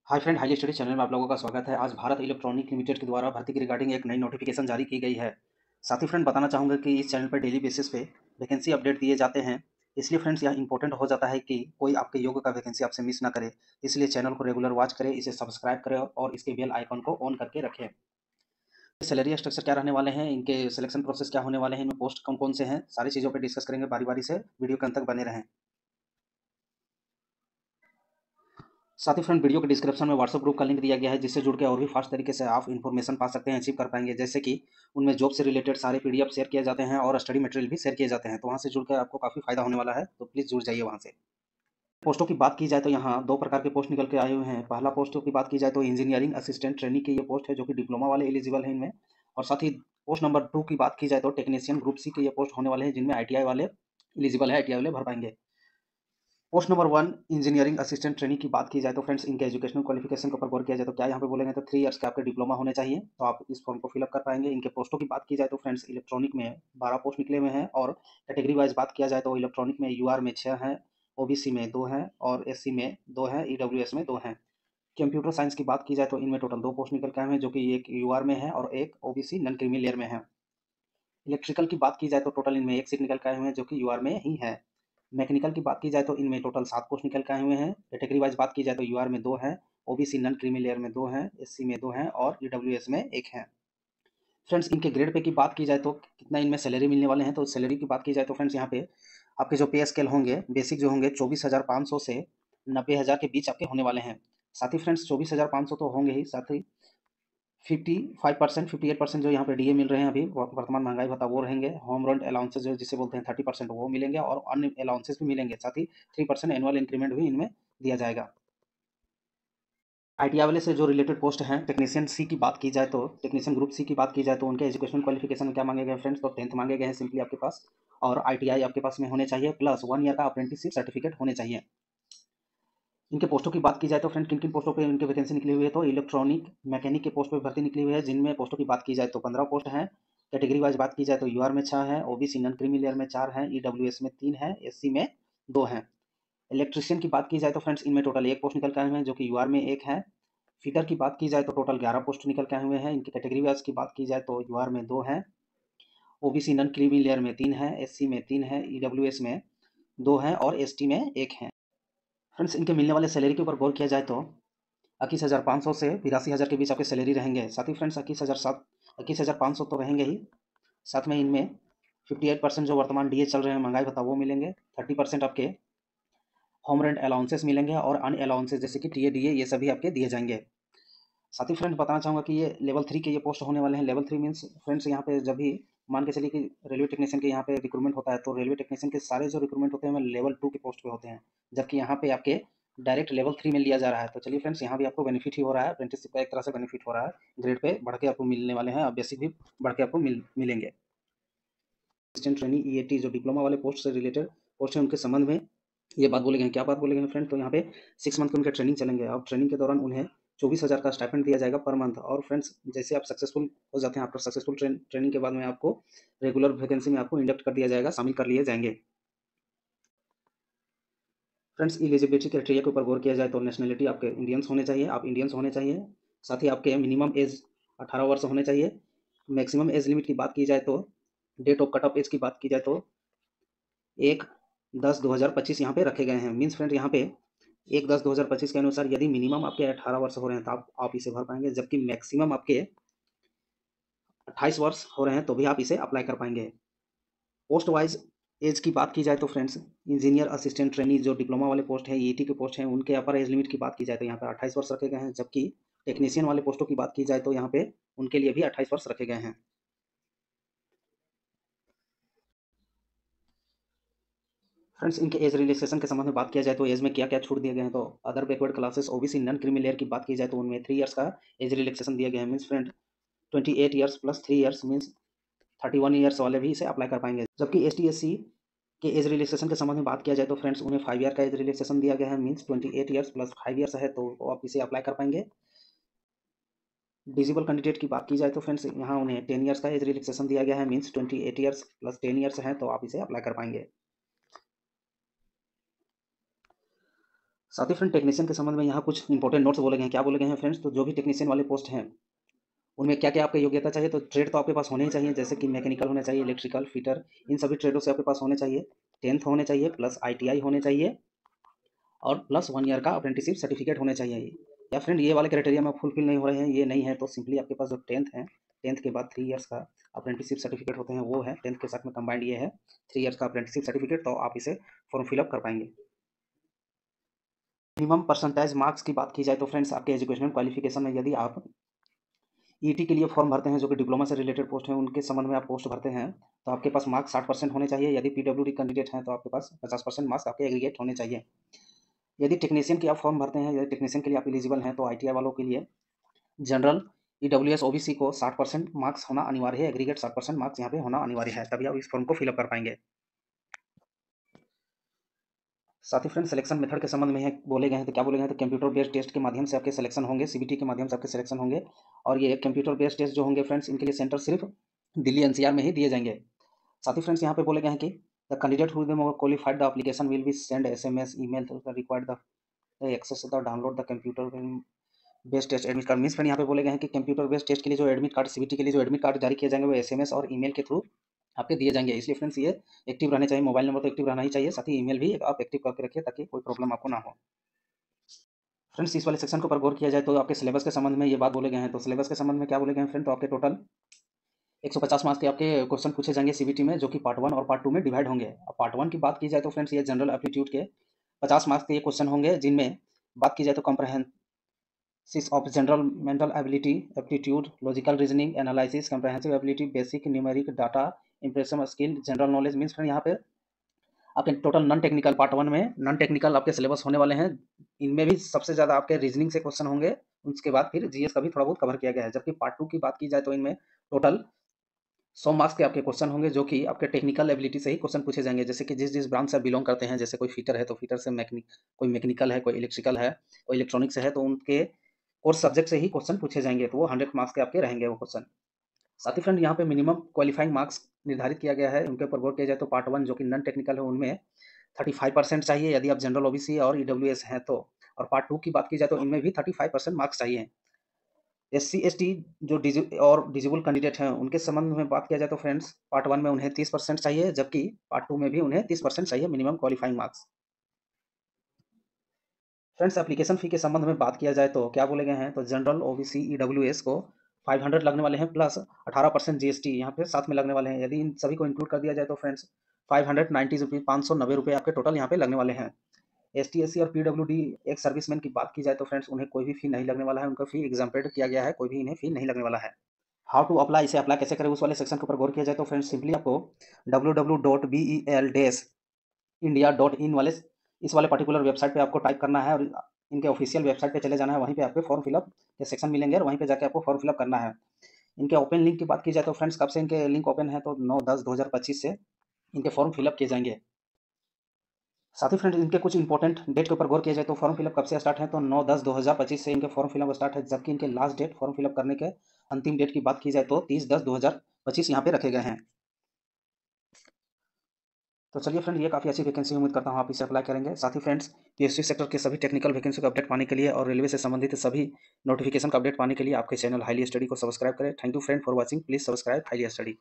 Hi friend, highly study channel में आप लोगों का स्वागत है। आज भारत इलेक्ट्रॉनिक लिमिटेड के द्वारा भर्ती की रिगार्डिंग एक नई नोटिफिकेशन जारी की गई है। साथ ही फ्रेंड बताना चाहूँगा कि इस चैनल पर डेली बेसिस पे वैकेंसी अपडेट दिए जाते हैं। इसलिए फ्रेंड्स यह इंपॉर्टेंट हो जाता है कि कोई आपके योग्य का वैकेंसी आपसे मिस ना करे। इसलिए चैनल को रेगुलर वॉच करें, इसे सब्सक्राइब करें और इसके बेल आइकन को ऑन करके रखें। सैलरी स्ट्रक्चर क्या रहने वाले हैं, इनके सिलेक्शन प्रोसेस क्या होने वाले हैं, इनमें पोस्ट कौन कौन से हैं, सारी चीज़ों पर डिस्कस करेंगे बारी बारी से। वीडियो के अंत तक बने रहें। साथ ही फ्रेंड वीडियो के डिस्क्रिप्शन में व्हाट्सएप ग्रुप का लिंक दिया गया है, जिससे जुड़ के और भी फास्ट तरीके से आप इन्फॉर्मेशन पा सकते हैं, अचीव कर पाएंगे। जैसे कि उनमें जॉब से रिलेटेड सारे पीडीएफ शेयर किए जाते हैं और स्टडी मटेरियल भी शेयर किए जाते हैं, तो वहाँ से जुड़ कर आपको काफ़ी फायदा होने वाला है, तो प्लीज़ जुड़ जाइए वहाँ से। पोस्टों की बात की जाए तो यहाँ दो प्रकार के पोस्ट निकल के आए हुए हैं। पहला पोस्टों की बात की जाए तो इंजीनियरिंग असिस्टेंट ट्रेनिंग की ये पोस्ट है, जो कि डिप्लोमा वाले एलिजिबल है इनमें। और साथ ही पोस्ट नंबर 2 की बात की जाए तो टेक्नीशियन ग्रुप सी के ये पोस्ट होने वाले हैं, जिनमें आईटीआई वाले एलिजिबल है, आईटीआई वाले भर पाएंगे। Post number 1 engineering assistant training की बात की जाए तो फ्रेंड्स इनके एजुकेशनल क्वालिफिकेशन के ऊपर गौर किया जाए तो क्या यहाँ पे बोलेंगे तो 3 इयर्स के आपके डिप्लोमा होने चाहिए, तो आप इस फॉर्म को फिलअप कर पाएंगे। इनके पोस्टों की बात की जाए तो फ्रेंड्स इलेक्ट्रॉनिक में 12 पोस्ट निकले हुए हैं, और कैटेगरी वाइज बात किया जाए तो इलेक्ट्रॉनिक में यूआर में 6 हैं, ओबीसी में 2 हैं और एससी में 2 हैं, ईडब्ल्यूएस में 2 हैं। कंप्यूटर साइंस की बात की जाए तो इनमें टोटल 2 पोस्ट निकल के आए हैं, जो कि एक यूआर में है और एक ओबीसी नॉन क्रीमी लेयर में है। इलेक्ट्रिकल की बात की जाए तो टोटल इनमें एक सीट निकल के आए हुए हैं, जो कि यूआर में ही है। मैकेनिकल की बात की जाए तो इनमें टोटल 7 पोस्ट निकल के आए हुए हैं। कैटेगरी वाइज बात की जाए तो यूआर में 2 हैं, ओबीसी नॉन क्रीमी लेयर में 2 हैं, एससी में 2 हैं और ईडब्ल्यूएस में 1 है। फ्रेंड्स इनके ग्रेड पे की बात की जाए तो कितना इनमें सैलरी मिलने वाले हैं, तो सैलरी की बात की जाए तो फ्रेंड्स यहाँ पे आपके जो पे स्केल होंगे, बेसिक जो होंगे 24,500 से 90,000 के बीच आपके होने वाले हैं। साथ ही फ्रेंड्स 24,500 तो होंगे ही, साथ ही 55% 58% जो यहाँ पे डीए मिल रहे हैं अभी वर्तमान महंगाई भत्ता वो रहेंगे। होम रेंट अलाउंसेस जो जिसे बोलते हैं 30% वो मिलेंगे, और अन्य अलाउंसेस भी मिलेंगे। साथ ही 3% एनुअल इंक्रीमेंट भी इनमें दिया जाएगा। आईटीआई वाले से जो रिलेटेड पोस्ट हैं, टेक्नीशियन सी की बात की जाए तो टेक्नीशियन ग्रुप सी की बात की जाए तो उनके एजुकेशन क्वालिफिकेशन में क्या मांगे गए फ्रेंड्स, तो 10th मांगे गए हैं सिंपली आपके पास, और आईटीआई आपके पास में होने चाहिए, प्लस 1 ईयर का अप्रेंटिसशिप सर्टिफिकेट होने चाहिए। इनके पोस्टों की बात की जाए तो फ्रेंड किन किन पोस्टों पे इनके वैकेंसी निकली हुई है, तो इलेक्ट्रॉनिक मैकेनिक के पोस्ट पे भर्ती निकली हुई है, जिनमें पोस्टों की बात की जाए तो 15 पोस्ट हैं। कैटेगरी वाइज बात की जाए तो यूआर में 6 हैं, ओबीसी नॉन क्रीमी लेयर में 4 हैं, ईडब्ल्यूएस में 3 हैं, एससी में 2 हैं। इलेक्ट्रिशियन की बात की जाए तो फ्रेंड्स इनमें टोटल 1 पोस्ट निकल के आए हुए हैं, जो कि यूआर में 1 है। फिटर की बात की जाए तो टोटल 11 पोस्ट निकल के आए हुए हैं। इनकी कैटेगरी वाइज की बात की जाए तो यूआर में 2 हैं, ओबीसी नॉन क्रीमी लेयर में 3 है, एससी में 3 है, ईडब्ल्यूएस में 2 हैं और एसटी में 1 है। फ्रेंड्स इनके मिलने वाले सैलरी के ऊपर गौर किया जाए तो 21,500 से 82,000 के बीच आपके सैलरी रहेंगे। साथ ही फ्रेंड्स 21,500 तो रहेंगे ही, साथ में इनमें 58% जो वर्तमान डीए चल रहे हैं महंगाई भत्ता वो मिलेंगे, 30% आपके होम रेंट अलाउंसेस मिलेंगे, और अन्य अलाउंसेस जैसे कि टीए डीए ये सभी आपके दिए जाएंगे। साथ ही फ्रेंड्स बताना चाहूँगा कि ये लेवल 3 के ये पोस्ट होने वाले हैं। लेवल 3 मीन्स फ्रेंड्स यहाँ पे जब भी मान के चलिए कि रेलवे टेक्नीशियन के यहाँ पे रिक्रूटमेंट होता है, तो रेलवे टेक्नीशियन के सारे जो रिक्रूटमेंट होते हैं वो लेवल 2 के पोस्ट पे होते हैं, जबकि यहाँ पे आपके डायरेक्ट लेवल 3 में लिया जा रहा है। तो चलिए फ्रेंड्स यहाँ भी आपको बेनिफिट ही हो रहा है, अप्रेंटिसशिप का एक तरह से बेनिफिट हो रहा है, ग्रेड पे बढ़ के आपको मिलने वाले हैं और बेसिक भी बढ़ के आपको मिलेंगे। असिस्टेंट ट्रेनिंग ईएटी जो डिप्लोमा वाले पोस्ट से रिलेटेड पोस्ट है, उनके संबंध में ये बात बोले गए, क्या बात बोले गए फ्रेंड, तो यहाँ पे 6 मंथ के उनके ट्रेनिंग चलेंगे, और ट्रेनिंग के दौरान उन्हें 24,000 का स्टाइपेंड दिया जाएगा पर मंथ। और फ्रेंड्स जैसे आप सक्सेसफुल हो जाते हैं, आफ्टर सक्सेसफुल ट्रेनिंग के बाद में आपको रेगुलर वैकेंसी में आपको इंडक्ट कर दिया जाएगा, शामिल कर लिए जाएंगे। फ्रेंड्स एलिजिबिलिटी क्राइटेरिया के ऊपर गौर किया जाए तो नेशनलिटी आपके इंडियंस होने चाहिए, आप इंडियंस होने चाहिए। साथ ही आपके मिनिमम एज 18 वर्ष होने चाहिए। मैक्सिमम एज लिमिट की बात की जाए तो date of cut off age की बात की जाए तो 1/10/2025 यहाँ पे रखे गए हैं। मीन्स फ्रेंड यहाँ पे 1/10/2025 के अनुसार यदि मिनिमम आपके 18 वर्ष हो रहे हैं तो आप इसे भर पाएंगे, जबकि मैक्सिमम आपके 28 वर्ष हो रहे हैं तो भी आप इसे अप्लाई कर पाएंगे। पोस्ट वाइज एज की बात की जाए तो फ्रेंड्स इंजीनियर असिस्टेंट ट्रेनी जो डिप्लोमा वाले पोस्ट है, ईटी के पोस्ट हैं, उनके अपर एज लिमिट की बात की जाए तो यहाँ पे 28 वर्ष रखे गए हैं, जबकि टेक्नीशियन वाले पोस्टों की बात की जाए तो यहाँ पे उनके लिए भी 28 वर्ष रखे गए हैं। फ्रेंड्स इनके एज रिलैक्सेशन के संबंध में बात किया जाए तो एज में क्या क्या छूट दिए गए हैं, तो other backward classes OBC non creamy layer की बात की जाए तो उनमें 3 इयर्स का एज रिलैक्सेशन दिया गया है। Means friend 28 years plus 3 years means 31 years वाले भी इसे अप्लाई कर पाएंगे। जबकि एस टी एस सी के एज रिलैक्सेशन के संबंध में बात किया जाए तो फ्रेंड्स उन्हें 5 ईयर का एज रिलैक्सेशन दिया गया है। मीन्स 28 ईयर्स प्लस 5 ईयर्स है, तो आप इसे अप्लाई कर पाएंगे। डिजिबल कैंडिडेट की बात की जाए तो फ्रेंड्स यहाँ उन्हें 10 ईयर्स का एज रिलैक्सेशन दिया गया है। मीन्स 28 ईयर्स प्लस 10 ईयर्स है, तो आप इसे अप्लाई कर पाएंगे। साथ ही फ्रेंड टेक्नीशियन के संबंध में यहाँ कुछ इंपॉर्टेंट नोट्स बोले गए हैं। क्या बोले गए हैं फ्रेंड्स? तो जो भी टेक्नीशियन वाले पोस्ट हैं उनमें क्या क्या आपको योग्यता चाहिए, तो ट्रेड तो आपके पास होने ही चाहिए, जैसे कि मैकेनिकल होना चाहिए, इलेक्ट्रिकल, फिटर, इन सभी ट्रेडों से आपके पास होने चाहिए। 10th होने चाहिए प्लस ITI होने चाहिए और प्लस 1 ईयर का अप्रेंटिसशिप सर्टिफिकेट होने चाहिए। या फ्रेंड ये वाले क्राइटेरिया में फुलफिल नहीं हो रहे हैं, ये नहीं है, तो सिंपली आपके पास जो 10th है, 10th के बाद 3 ईयर्स का अप्रेंटिसशिप सर्टिफिकेट होते हैं वो है, 10th के साथ में कंबाइंड ये है 3 ईयर्स का अप्रेंटिसशिप सर्टिफिकेट, तो आप इसे फॉर्म फिलअप कर पाएंगे। मिनिमम परसेंटेज मार्क्स की बात की जाए तो फ्रेंड्स आपके एजुकेशनल क्वालिफिकेशन में यदि आप ET के लिए फॉर्म भरते हैं, जो कि डिप्लोमा से रिलेटेड पोस्ट है, उनके संबंध में आप पोस्ट भरते हैं, तो आपके पास मार्क्स 60% होने चाहिए। यदि PWD कैंडिडेट हैं तो आपके पास 50% मार्क्स आपके एग्रीगेट होने चाहिए। यदि टेक्नीशियन की आप फॉर्म भरते हैं, यदि टेक्नीशियन के लिए आप एलिजिबल हैं, तो ITI वालों के लिए जनरल, EWS, OBC को 60% मार्क्स होना अनिवार्य है, एग्रीगेट 60% मार्क्स यहाँ पे होना अनिवार्य है, तभी आप इस फॉर्म को फिलअप कर पाएंगे। साथ ही फ्रेंड सिलेक्शन मेथड के संबंध में बोले गए हैं, तो क्या बोले गए हैं? तो कंप्यूटर बेस्ड टेस्ट के माध्यम से आपके सिलेक्शन होंगे, CBT के माध्यम से आपके सिलेक्शन होंगे। और ये कंप्यूटर बेस्ड टेस्ट जो होंगे फ्रेंड्स, इनके लिए सेंटर सिर्फ दिल्ली NCR में ही दिए जाएंगे। साथ ही फ्रेंड्स यहाँ पे बोले गए हैं कि the candidate who qualified the application will be send SMS email required the access the download the computer based test admit card. Means friend यहाँ पे बोले गए हैं कि कंप्यूटर बेस्ड टेस्ट के लिए जो एडमिट कार्ड, CBT के लिए जो एडमिट कार्ड जारी किए जाएंगे वो SMS और ईमेल के थ्रू आपके दिए जाएंगे। इसलिए फ्रेंड्स ये एक्टिव रहने चाहिए, मोबाइल नंबर तो एक्टिव रहना ही चाहिए, साथ ही ईमेल भी आप एक्टिव करके रखिए ताकि कोई प्रॉब्लम आपको ना हो। फ्रेंड्स इस वाले सेक्शन के ऊपर गौर किया जाए तो आपके सिलेबस के संबंध में ये बात बोले गए हैं। तो सिलेबस के संबंध में क्या बोले गए हैं फ्रेंड? तो आपके टोटल 150 मार्क्स के आपके क्वेश्चन पूछे जाएंगे CBT में, जो कि पार्ट 1 और पार्ट 2 में डिवाइड होंगे। अब पार्ट 1 की बात की जाए तो फ्रेंड्स ये जनरल एप्टीट्यूड के 50 मार्क्स के ये क्वेश्चन होंगे, जिनमें बात की जाए तो comprehensive of general mental ability, aptitude, logical reasoning, analysis, comprehensive ability, basic numeric data, impression skill, general knowledge। Means friend यहाँ पे आपके टोटल नॉन टेक्निकल पार्ट 1 में नॉन टेक्निकल आपके सिलेबस होने वाले हैं। इनमें भी सबसे ज़्यादा आपके रीजनिंग से क्वेश्चन होंगे, उसके बाद फिर GS का भी थोड़ा बहुत कवर किया गया है। जबकि पार्ट 2 की बात की जाए तो इनमें टोटल 100 मार्क्स के आपके क्वेश्चन होंगे, जो कि आपके टेक्निकल एबिलिटी से ही क्वेश्चन पूछे जाएंगे। जैसे कि जिस जिस ब्रांच से बिलोंग करते हैं, जैसे कोई फिटर है तो फिटर से कोई मैकेनिकल है, कोई इलेक्ट्रिकल है, कोई इलेक्ट्रॉनिक्स है, तो उनके कोर्स सब्जेक्ट से ही क्वेश्चन पूछे जाएंगे, तो वो 100 मार्क्स के आपके रहेंगे वो क्वेश्चन। साथ ही फ्रेंड यहाँ पे मिनिमम क्वालिफाइंग मार्क्स निर्धारित किया गया है, उनके ऊपर गौर किया जाए तो पार्ट 1 जो कि नॉन टेक्निकल है उनमें 35% चाहिए यदि आप जनरल OBC और EWS हैं तो। और पार्ट 2 की बात की जाए तो इनमें भी 35% मार्क्स चाहिए। SC ST जो डिजेबल कैंडिडेट हैं उनके संबंध में बात किया जाए तो फ्रेंड्स पार्ट 1 में उन्हें 30% चाहिए, जबकि पार्ट 2 में भी उन्हें 30% चाहिए minimum qualifying marks. Friends application fee के संबंध में बात किया जाए तो क्या बोले गए हैं? तो जनरल OBC EWS को 500 लगने वाले हैं, प्लस 18% GST यहाँ पे साथ में लगने वाले हैं। यदि इन सभी को इंक्लूड कर दिया जाए तो फ्रेंड्स 590 रुपये, 590 रुपये आपके टोटल यहाँ पे लगने वाले हैं। ST SC और PWD एक सर्विसमैन की बात की जाए तो फ्रेंड्स उन्हें कोई भी फी नहीं लगने वाला है, उनका फी एग्जाम्प्टेड किया गया है, कोई भी इन्हें फी नहीं लगने वाला है। हाउ टू अप्लाई, इसे अप्लाई कैसे करें उस वाले सेक्शन के ऊपर गौर किया जाए तो फ्रेंड्स सिंपली आपको www.bel-india.in वाले इस वाले पर्टिकुलर वेबसाइट पे आपको टाइप करना है और इनके ऑफिशियल वेबसाइट पे चले जाना है। वहीं पे आपको फॉर्म फिलअप के सेक्शन मिलेंगे और वहीं पे जाके आपको फॉर्म फिलअप करना है। इनके ओपन लिंक की बात की जाए तो फ्रेंड्स कब से इनके लिंक ओपन है? तो 9/10/2025 से इनके फॉर्म फिलअप किए जाएंगे। साथ ही फ्रेंड्स इनके कुछ इंपॉर्टेंट डेट के ऊपर गौर किया जाए तो फॉर्म फिलअप कब से स्टार्ट है? तो 9/10/2025 से इनके फॉर्म फिलअप स्टार्ट है, जबकि इनके लास्ट डेट फॉर्म फिलअप करने के अंतिम डेट की बात की जाए तो 30/10/2025 यहाँ पे रखे गए हैं। तो चलिए फ्रेंड ये काफ़ी अच्छी वैकेंसी, उम्मीद करता हूँ आप इसे अप्लाई करेंगे। साथ ही फ्रेंड्स PSC सेक्टर के सभी टेक्निकल वैकेंसी को अपडेट पाने के लिए और रेलवे से संबंधित सभी नोटिफिकेशन का अपडेट पाने के लिए आपके चैनल हाईली स्टडी को सब्सक्राइब करें। Thank you friend for watching, please subscribe highly study.